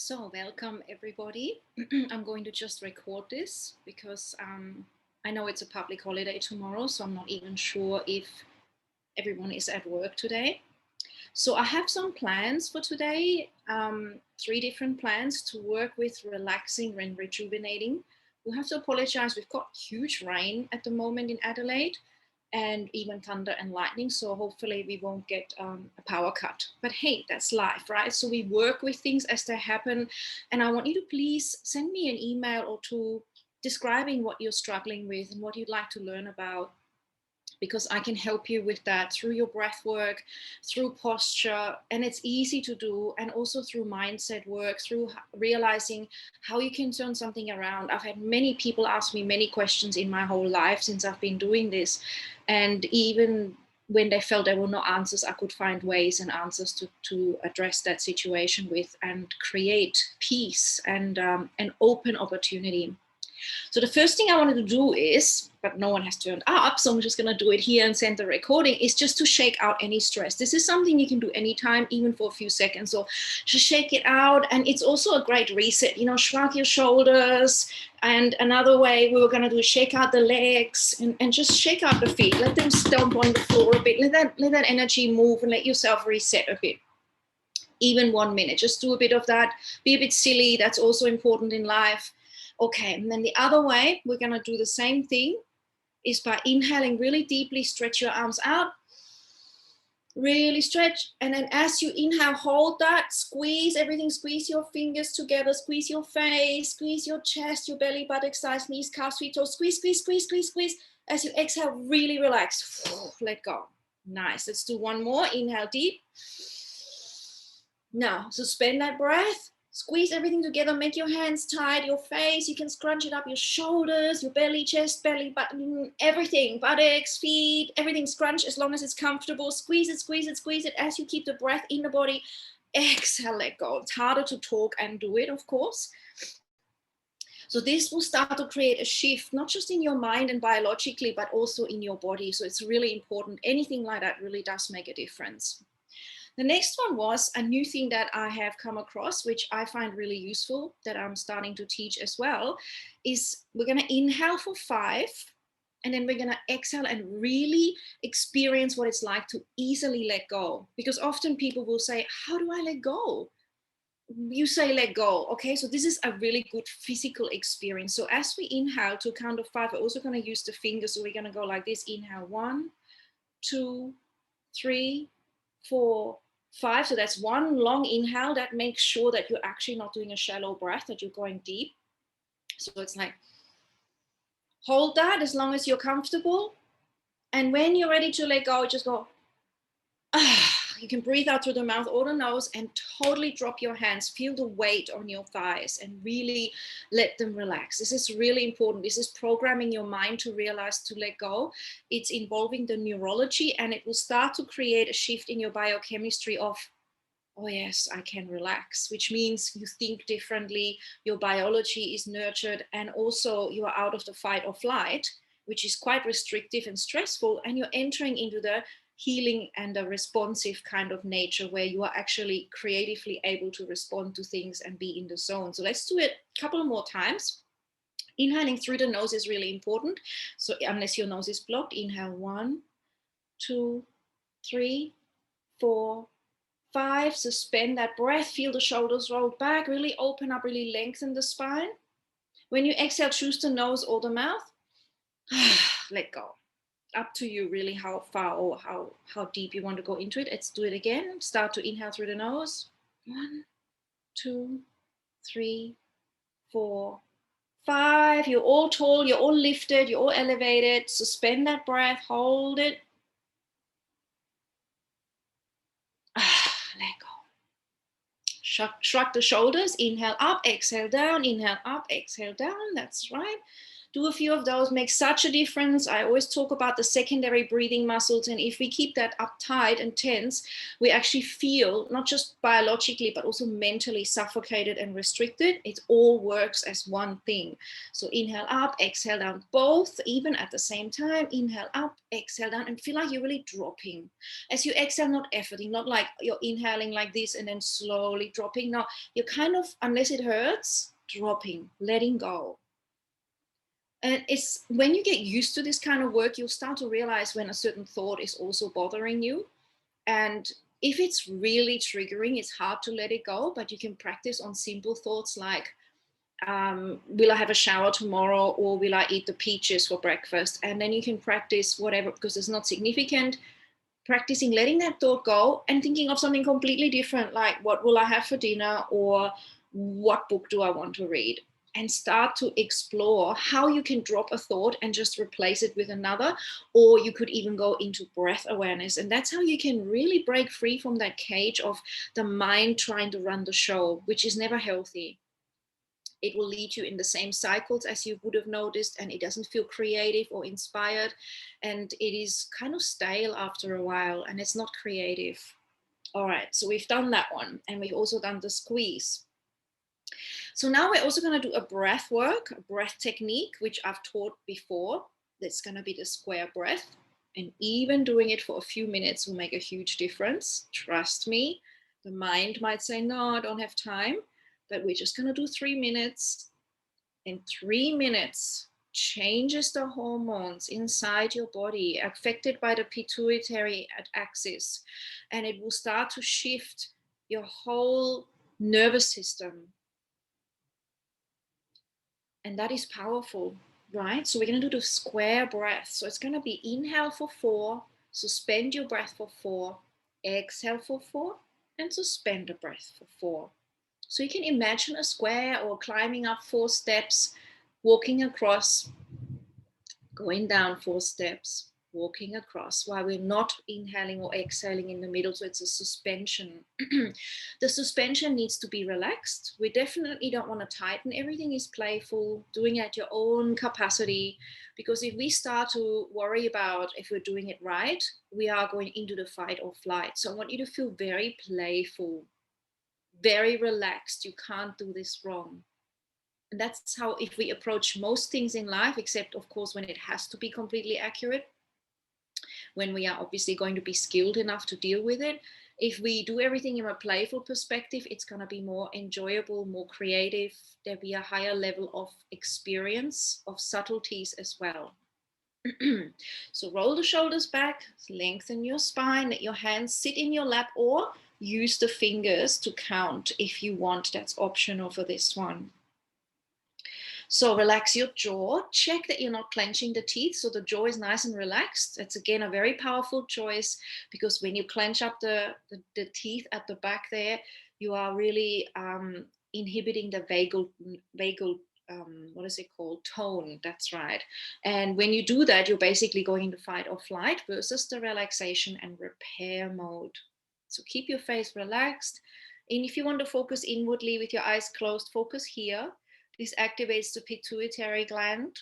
So welcome everybody. I'm going to just record this because I know it's a public holiday tomorrow, so I'm not even sure if everyone is at work today. So I have some plans for today, 3 different plans to work with relaxing and rejuvenating. We have to apologize, we've got huge rain at the moment in Adelaide and even thunder and lightning. So hopefully we won't get a power cut. But hey, that's life, right? So we work with things as they happen. And I want you to please send me an email or two describing what you're struggling with and what you'd like to learn about, because I can help you with that through your breath work, through posture, and it's easy to do, and also through mindset work, through realizing how you can turn something around. I've had many people ask me many questions in my whole life since I've been doing this, and even when they felt there were no answers, I could find ways and answers to address that situation with and create peace and an open opportunity. So the first thing I wanted to do is, but no one has turned up, so I'm just going to do it here and send the recording, is just to shake out any stress. This is something you can do anytime, even for a few seconds. So just shake it out. And it's also a great reset, shrug your shoulders. And another way we were going to do is shake out the legs and just shake out the feet. Let them stomp on the floor a bit. Let that energy move and let yourself reset a bit. Even 1 minute, just do a bit of that. Be a bit silly. That's also important in life. Okay, and then the other way we're going to do the same thing is by inhaling really deeply, stretch your arms out, really stretch. And then as you inhale, hold that, squeeze everything, squeeze your fingers together, squeeze your face, squeeze your chest, your belly, buttocks, thighs, knees, calves, feet, toes, squeeze, squeeze, squeeze, squeeze, squeeze. As you exhale, really relax, let go. Nice, let's do one more, inhale deep. Now, suspend that breath. Squeeze everything together, make your hands tight, your face, you can scrunch it up, your shoulders, your belly, chest, belly, button, everything, buttocks, feet, everything scrunch as long as it's comfortable. Squeeze it, squeeze it, squeeze it as you keep the breath in the body. Exhale, let go. It's harder to talk and do it, of course. So this will start to create a shift, not just in your mind and biologically, but also in your body. So it's really important. Anything like that really does make a difference. The next one was a new thing that I have come across, which I find really useful, that I'm starting to teach as well, is we're going to inhale for 5, and then we're going to exhale and really experience what it's like to easily let go. Because often people will say, how do I let go? You say let go. Okay, so this is a really good physical experience. So as we inhale to count of 5, we're also going to use the fingers. So we're going to go like this. Inhale 1, 2, 3, 4, 5. So that's one long inhale. That makes sure that you're actually not doing a shallow breath, that you're going deep. So it's like, hold that as long as you're comfortable. And when you're ready to let go, just go, ah. You can breathe out through the mouth or the nose and totally drop your hands. Feel the weight on your thighs and really let them relax. This is really important. This is programming your mind to realize to let go. It's involving the neurology, and it will start to create a shift in your biochemistry of, oh yes, I can relax, which means you think differently, your biology is nurtured, and also you are out of the fight or flight, which is quite restrictive and stressful, and you're entering into the healing and a responsive kind of nature where you are actually creatively able to respond to things and be in the zone. So let's do it a couple more times. Inhaling through the nose is really important. So unless your nose is blocked, inhale 1, 2, 3, 4, 5. Suspend that breath. Feel the shoulders roll back. Really open up, really lengthen the spine. When you exhale, choose the nose or the mouth. Let go. Up to you really how far or how deep you want to go into it. Let's do it again. Start to inhale through the nose. 1, 2, 3, 4, 5. You're all tall, you're all lifted, you're all elevated. Suspend that breath, hold it. Let go. Shrug the shoulders. Inhale up, exhale down, inhale up, exhale down. That's right. Do a few of those, make such a difference. I always talk about the secondary breathing muscles, and if we keep that uptight and tense, we actually feel not just biologically but also mentally suffocated and restricted. It all works as one thing. So inhale up, exhale down, both even at the same time. Inhale up, exhale down, and feel like you're really dropping as you exhale, not efforting, not like you're inhaling like this and then slowly dropping. No, you're kind of, unless it hurts, dropping, letting go. And it's when you get used to this kind of work, you'll start to realize when a certain thought is also bothering you. And if it's really triggering, it's hard to let it go, but you can practice on simple thoughts like, will I have a shower tomorrow, or will I eat the peaches for breakfast? And then you can practice whatever, because it's not significant, practicing letting that thought go and thinking of something completely different, like what will I have for dinner, or what book do I want to read? And start to explore how you can drop a thought and just replace it with another. Or you could even go into breath awareness. And that's how you can really break free from that cage of the mind trying to run the show, which is never healthy. It will lead you in the same cycles as you would have noticed, and it doesn't feel creative or inspired, and it is kind of stale after a while, and it's not creative. All right, so we've done that one, and we've also done the squeeze. So now we're also going to do a breath work, a breath technique, which I've taught before. That's going to be the square breath, and even doing it for a few minutes will make a huge difference. Trust me. The mind might say, no, I don't have time, but we're just going to do 3 minutes. In 3 minutes, changes the hormones inside your body affected by the pituitary axis, and it will start to shift your whole nervous system. And that is powerful, right? So we're going to do the square breath. So it's going to be inhale for 4, suspend your breath for 4, exhale for 4, and suspend the breath for 4. So you can imagine a square, or climbing up 4 steps, walking across, going down 4 steps, walking across, while we're not inhaling or exhaling in the middle. So it's a suspension. The suspension needs to be relaxed. We definitely don't want to tighten. Everything is playful, doing it at your own capacity, because if we start to worry about if we're doing it right, we are going into the fight or flight. So I want you to feel very playful, very relaxed. You can't do this wrong. And that's how, if we approach most things in life, except of course when it has to be completely accurate, when we are obviously going to be skilled enough to deal with it, if we do everything in a playful perspective, it's going to be more enjoyable, more creative. There'll be a higher level of experience of subtleties as well. So roll the shoulders back, lengthen your spine, let your hands sit in your lap, or use the fingers to count if you want. That's optional for this one. So relax your jaw. Check that you're not clenching the teeth, so the jaw is nice and relaxed. It's again a very powerful choice, because when you clench up the teeth at the back there, you are really inhibiting the vagal what is it called? Tone. That's right. And when you do that, you're basically going into fight or flight versus the relaxation and repair mode. So keep your face relaxed. And if you want to focus inwardly with your eyes closed, focus here. This activates the pituitary gland.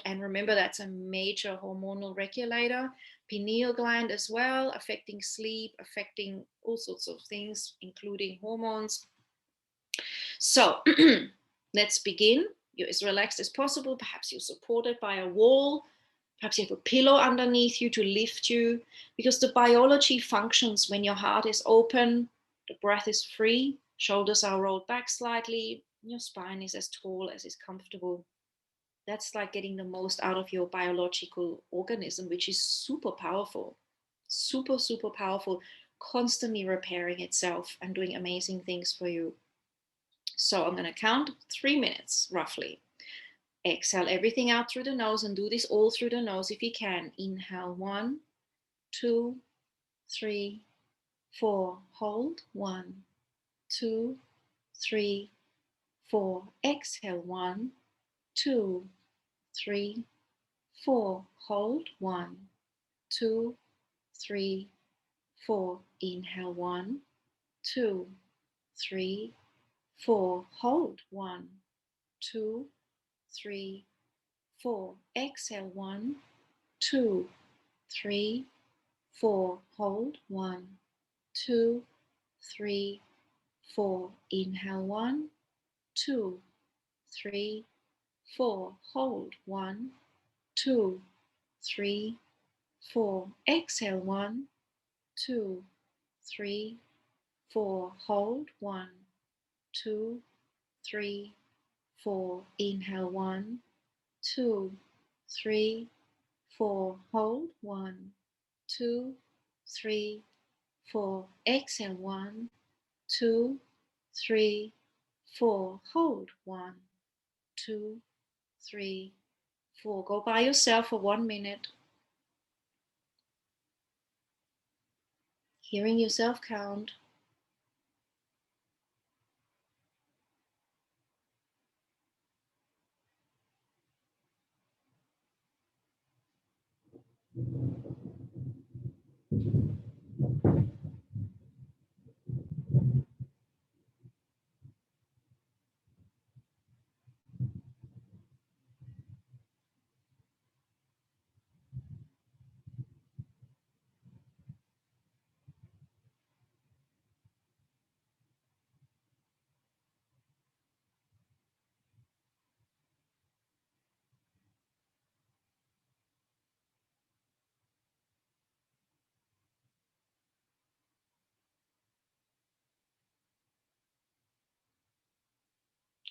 And remember, that's a major hormonal regulator. Pineal gland as well, affecting sleep, affecting all sorts of things, including hormones. So let's begin. You're as relaxed as possible. Perhaps you're supported by a wall. Perhaps you have a pillow underneath you to lift you, because the biology functions when your heart is open, the breath is free, shoulders are rolled back slightly, your spine is as tall as is comfortable. That's like getting the most out of your biological organism, which is super powerful, super, super powerful, constantly repairing itself and doing amazing things for you. So I'm going to count 3 minutes roughly. Exhale everything out through the nose, and do this all through the nose if you can. Inhale 1, 2, 3, 4. Hold 1, 2, 3, 4. Exhale 1, 2, 3, 4. Hold 1, 2, 3, 4. Inhale 1, 2, 3, 4. Hold 1, 2, 3, 4. Exhale, 1, 2, 3, 4. Hold, 1, 2, 3, 4. Inhale, 1, 2, 3, 4. Hold, 1, 2, 3, 4. Exhale, 1, 2, 3, 4. Hold, 1, 2, 3, 4. Inhale, 1, 2, 3, 4. Hold, 1, 2, 3, 4. Exhale, 1, 2, 3, 4. Hold, 1, 2, 3, 4. Go by yourself for 1 minute, hearing yourself count.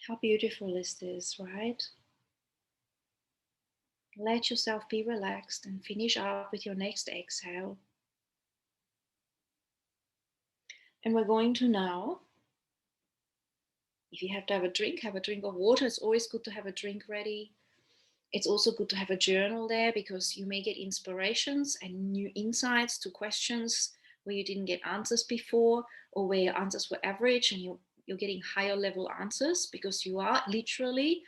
How beautiful is this, right? Let yourself be relaxed and finish up with your next exhale. And we're going to now, if you have to have a drink of water. It's always good to have a drink ready. It's also good to have a journal there because you may get inspirations and new insights to questions where you didn't get answers before, or where your answers were average and you're getting higher level answers because you are literally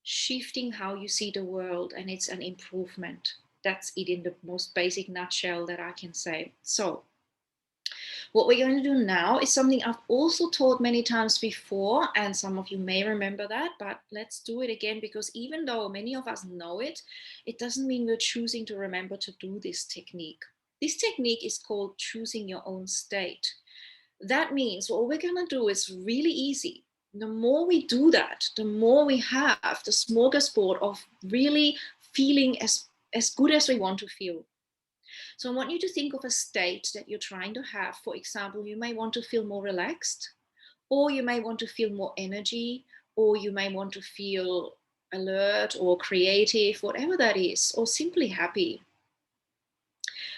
shifting how you see the world, and it's an improvement. That's it in the most basic nutshell that I can say. So what we're going to do now is something I've also taught many times before, and some of you may remember that, but let's do it again, because even though many of us know it, it doesn't mean we're choosing to remember to do this technique. This technique is called choosing your own state. That means what we're going to do is really easy. The more we do that, the more we have the smorgasbord of really feeling as good as we want to feel. So I want you to think of a state that you're trying to have. For example, you may want to feel more relaxed, or you may want to feel more energy, or you may want to feel alert or creative, whatever that is, or simply happy.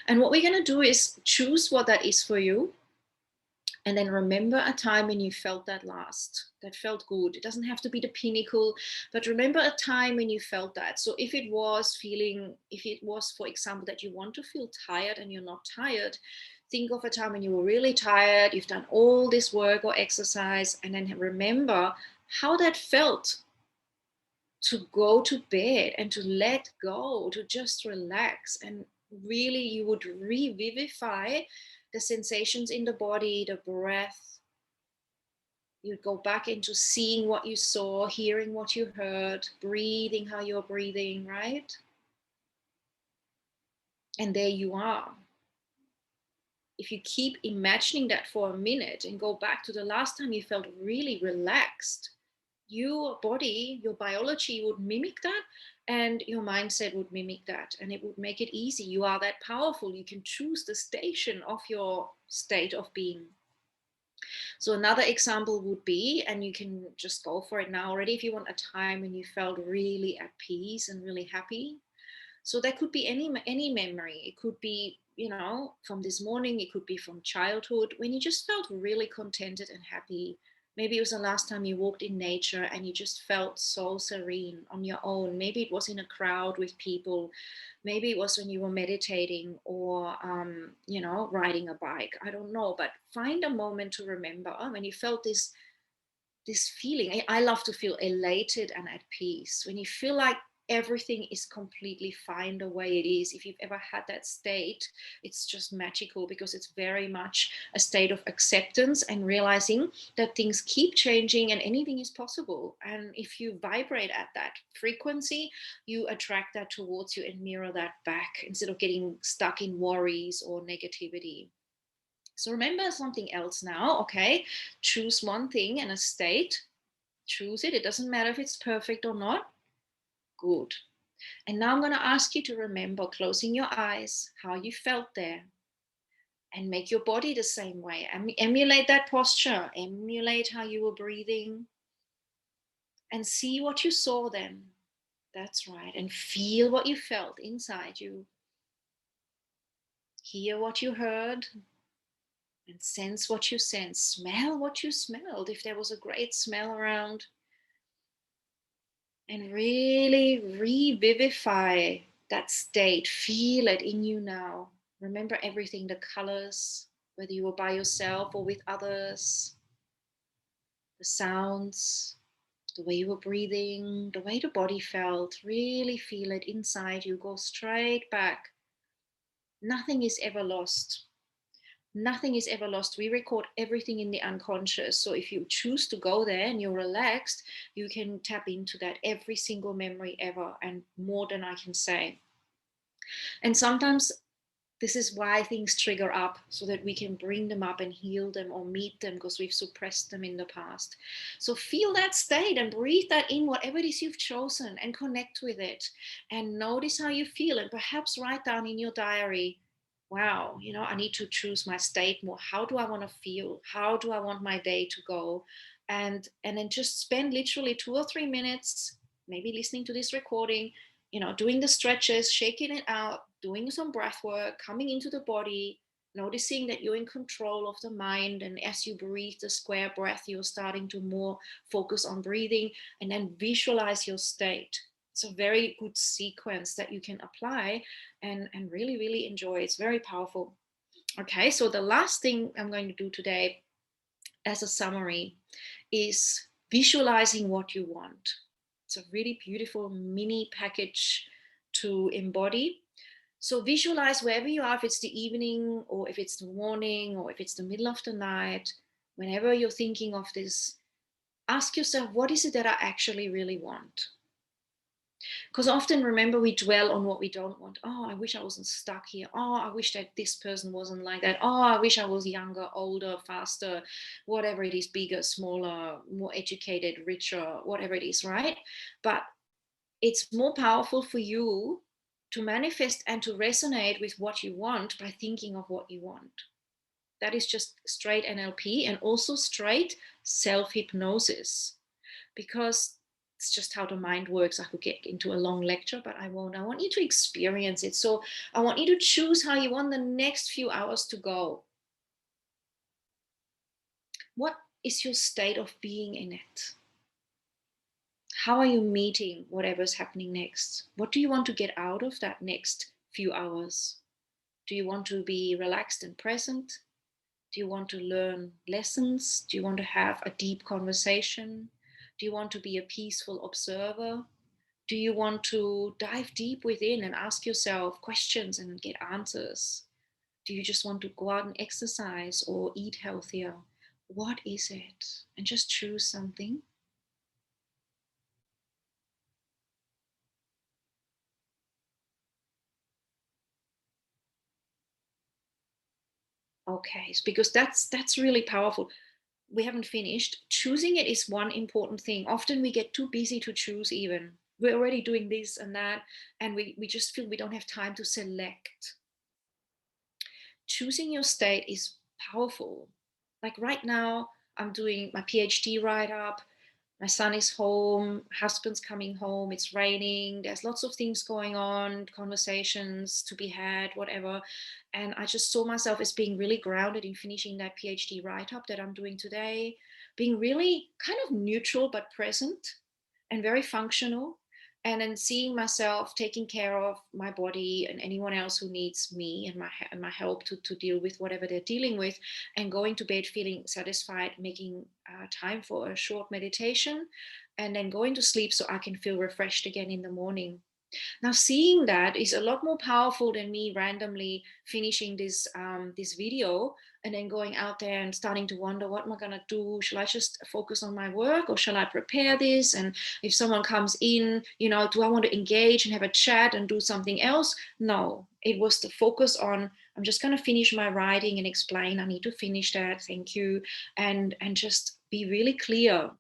And what we're going to do is choose what that is for you. And then remember a time when you felt that last, that felt good. It doesn't have to be the pinnacle, but remember a time when you felt that. So if it was, for example, that you want to feel tired and you're not tired, think of a time when you were really tired, you've done all this work or exercise, and then remember how that felt to go to bed and to let go, to just relax. And really, you would revivify the sensations in the body, the breath. You'd go back into seeing what you saw, hearing what you heard, breathing how you're breathing, right? And there you are. If you keep imagining that for a minute and go back to the last time you felt really relaxed, your body, your biology would mimic that, and your mindset would mimic that, and it would make it easy. You are that powerful. You can choose the station of your state of being. So another example would be, and you can just go for it now already, if you want a time when you felt really at peace and really happy. So that could be any memory. It could be, from this morning. It could be from childhood, when you just felt really contented and happy. Maybe it was the last time you walked in nature and you just felt so serene on your own. Maybe it was in a crowd with people. Maybe it was when you were meditating or, riding a bike. I don't know, but find a moment to remember when you felt this feeling. I love to feel elated and at peace. When you feel like everything is completely fine the way it is. If you've ever had that state, it's just magical, because it's very much a state of acceptance and realizing that things keep changing and anything is possible. And if you vibrate at that frequency, you attract that towards you and mirror that back, instead of getting stuck in worries or negativity. So remember something else now, okay? Choose one thing and a state. Choose it. It doesn't matter if it's perfect or not. Good. And now I'm going to ask you to remember, closing your eyes, how you felt there. And make your body the same way. Emulate that posture. Emulate how you were breathing. And see what you saw then. That's right. And feel what you felt inside you. Hear what you heard. And sense what you sense. Smell what you smelled, if there was a great smell around. And really revivify that state. Feel it in you now. Remember everything, the colors, whether you were by yourself or with others, the sounds, the way you were breathing, the way the body felt. Really feel it inside you. Go straight back. Nothing is ever lost. Nothing is ever lost. We record everything in the unconscious. So if you choose to go there and you're relaxed, you can tap into that, every single memory ever, and more than I can say. And sometimes this is why things trigger up, so that we can bring them up and heal them or meet them, because we've suppressed them in the past. So feel that state and breathe that in, whatever it is you've chosen, and connect with it and notice how you feel. And perhaps write down in your diary, wow, I need to choose my state more. How do I want to feel? How do I want my day to go? And then just spend literally 2 or 3 minutes, maybe listening to this recording, doing the stretches, shaking it out, doing some breath work, coming into the body, noticing that you're in control of the mind. And as you breathe the square breath, you're starting to more focus on breathing, and then visualize your state. It's a very good sequence that you can apply and really, really enjoy. It's very powerful. Okay, so the last thing I'm going to do today as a summary is visualizing what you want. It's a really beautiful mini package to embody. So visualize wherever you are, if it's the evening or if it's the morning or if it's the middle of the night, whenever you're thinking of this, ask yourself, what is it that I actually really want? Because often, remember, we dwell on what we don't want. Oh, I wish I wasn't stuck here. Oh, I wish that this person wasn't like that. Oh, I wish I was younger, older, faster, whatever it is, bigger, smaller, more educated, richer, whatever it is, right? But it's more powerful for you to manifest and to resonate with what you want by thinking of what you want. That is just straight NLP and also straight self-hypnosis, because it's just how the mind works. I could get into a long lecture, but I won't. I want you to experience it. So I want you to choose how you want the next few hours to go. What is your state of being in it? How are you meeting whatever's happening next? What do you want to get out of that next few hours? Do you want to be relaxed and present? Do you want to learn lessons? Do you want to have a deep conversation? Do you want to be a peaceful observer? Do you want to dive deep within and ask yourself questions and get answers? Do you just want to go out and exercise or eat healthier? What is it? And just choose something. Okay, because that's really powerful. We haven't finished. Choosing it is one important thing. Often we get too busy to choose even. We're already doing this and that, and we just feel we don't have time to select. Choosing your state is powerful. Like right now, I'm doing my PhD write-up. My son is home, husband's coming home, it's raining, there's lots of things going on, conversations to be had, whatever. And I just saw myself as being really grounded in finishing that PhD write-up that I'm doing today, being really kind of neutral but present and very functional. and then seeing myself taking care of my body and anyone else who needs me and my help to deal with whatever they're dealing with, and going to bed feeling satisfied, making time for a short meditation, and then going to sleep so I can feel refreshed again in the morning. Now, seeing that is a lot more powerful than me randomly finishing this video and then going out there and starting to wonder, what am I going to do? Shall I just focus on my work, or shall I prepare this? And if someone comes in, do I want to engage and have a chat and do something else? No, it was the focus on, I'm just going to finish my writing and explain, I need to finish that. Thank you. And just be really clear,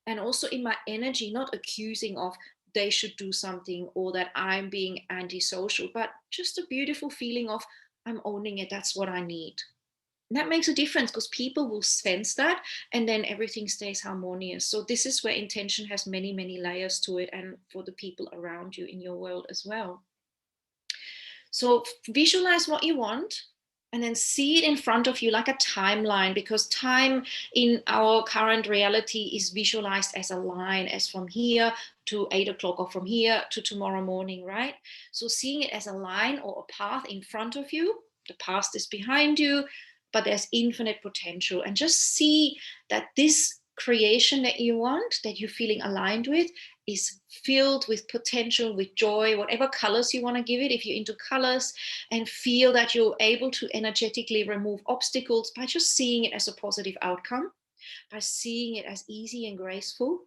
and also in my energy, not accusing of they should do something or that I'm being antisocial, but just a beautiful feeling of, I'm owning it. That's what I need. And that makes a difference because people will sense that, and then everything stays harmonious. So this is where intention has many, many layers to it, and for the people around you in your world as well. So visualize what you want, and then see it in front of you like a timeline, because time in our current reality is visualized as a line, as from here to 8 o'clock, or from here to tomorrow morning, right? So seeing it as a line or a path in front of you, the past is behind you, but there's infinite potential. And just see that this creation that you want, that you're feeling aligned with, is filled with potential, with joy, whatever colors you want to give it, if you're into colors, and feel that you're able to energetically remove obstacles by just seeing it as a positive outcome, by seeing it as easy and graceful.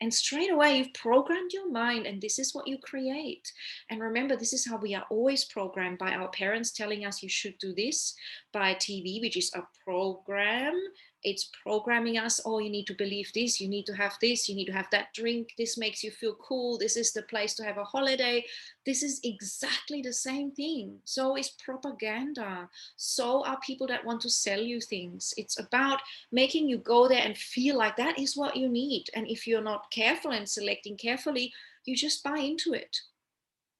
And straight away, you've programmed your mind, and this is what you create. And remember, this is how we are always programmed, by our parents telling us you should do this, by TV, which is a program. It's programming us, oh, you need to believe this, you need to have this, you need to have that drink, this makes you feel cool, this is the place to have a holiday. This is exactly the same thing. So is propaganda. So are people that want to sell you things. It's about making you go there and feel like that is what you need. And if you're not careful and selecting carefully, you just buy into it.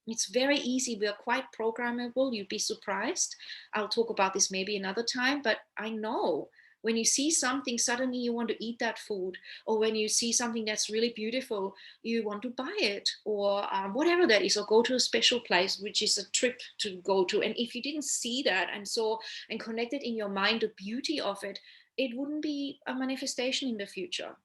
It's very easy. We are quite programmable. You'd be surprised. I'll talk about this maybe another time, but I know when you see something, suddenly you want to eat that food, or when you see something that's really beautiful, you want to buy it, or whatever that is, or go to a special place, which is a trip to go to. And if you didn't see that and saw and connected in your mind the beauty of it, it wouldn't be a manifestation in the future.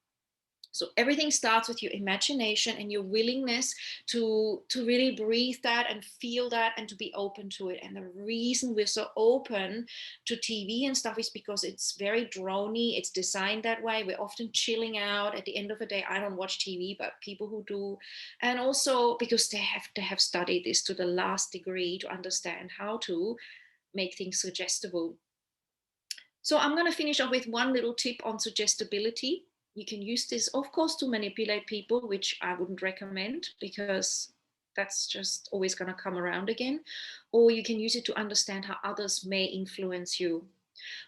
So everything starts with your imagination and your willingness to really breathe that and feel that and to be open to it. And the reason we're so open to TV and stuff is because it's very drony. It's designed that way. We're often chilling out at the end of the day. I don't watch TV, but people who do, and also because they have studied this to the last degree to understand how to make things suggestible. So I'm going to finish off with one little tip on suggestibility. You can use this, of course, to manipulate people, which I wouldn't recommend because that's just always going to come around again. Or you can use it to understand how others may influence you.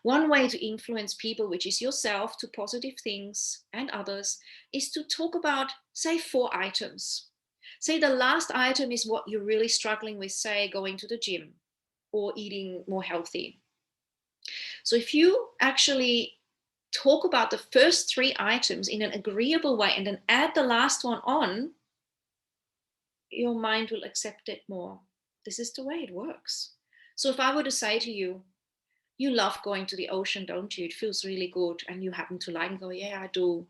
One way to influence people, which is yourself, to positive things and others, is to talk about, say, 4 items. Say the last item is what you're really struggling with, say, going to the gym or eating more healthy. So if you actually talk about the first 3 items in an agreeable way and then add the last one on, your mind will accept it more. This is the way it works. So if I were to say to you, you love going to the ocean, don't you? It feels really good, and you happen to like and go, yeah, I do.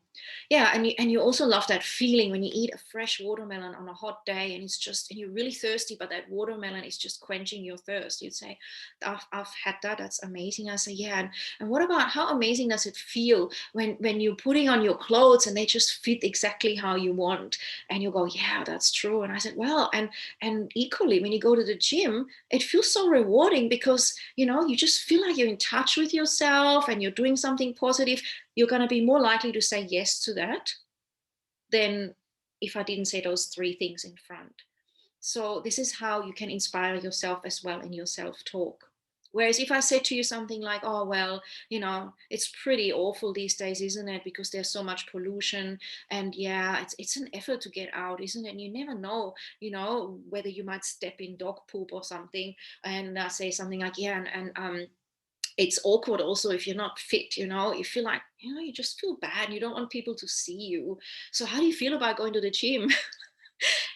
Yeah, and you also love that feeling when you eat a fresh watermelon on a hot day, and it's just, and you're really thirsty, but that watermelon is just quenching your thirst. You'd say, I've had that. That's amazing. I say, yeah. And what about how amazing does it feel when you're putting on your clothes and they just fit exactly how you want, and you go, yeah, that's true. And I said, well, and equally when you go to the gym, it feels so rewarding because you just feel like you're in touch with yourself and you're doing something positive. You're going to be more likely to say yes to that than if I didn't say those 3 things in front. So this is how you can inspire yourself as well in your self-talk. Whereas if I said to you something like, oh, well, it's pretty awful these days, isn't it? Because there's so much pollution. And yeah, it's an effort to get out, isn't it? And you never know, whether you might step in dog poop or something, and say something like, yeah, and It's awkward also if you're not fit, you feel like, you just feel bad. You don't want people to see you. So how do you feel about going to the gym?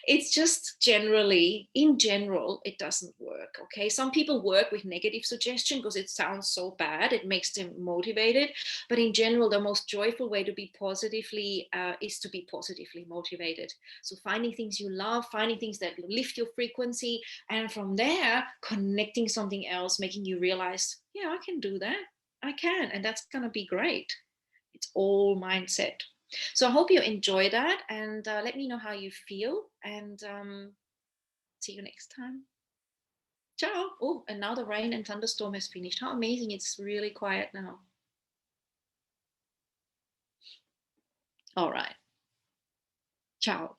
It's just generally, in general, it doesn't work. Okay. Some people work with negative suggestion because it sounds so bad. It makes them motivated. But in general, the most joyful way to be positively is to be positively motivated. So finding things you love, finding things that lift your frequency, and from there, connecting something else, making you realize, yeah, I can do that. I can. And that's going to be great. It's all mindset. So I hope you enjoy that, and let me know how you feel. And see you next time. Ciao. Oh, and now the rain and thunderstorm has finished. How amazing. It's really quiet now. All right. Ciao.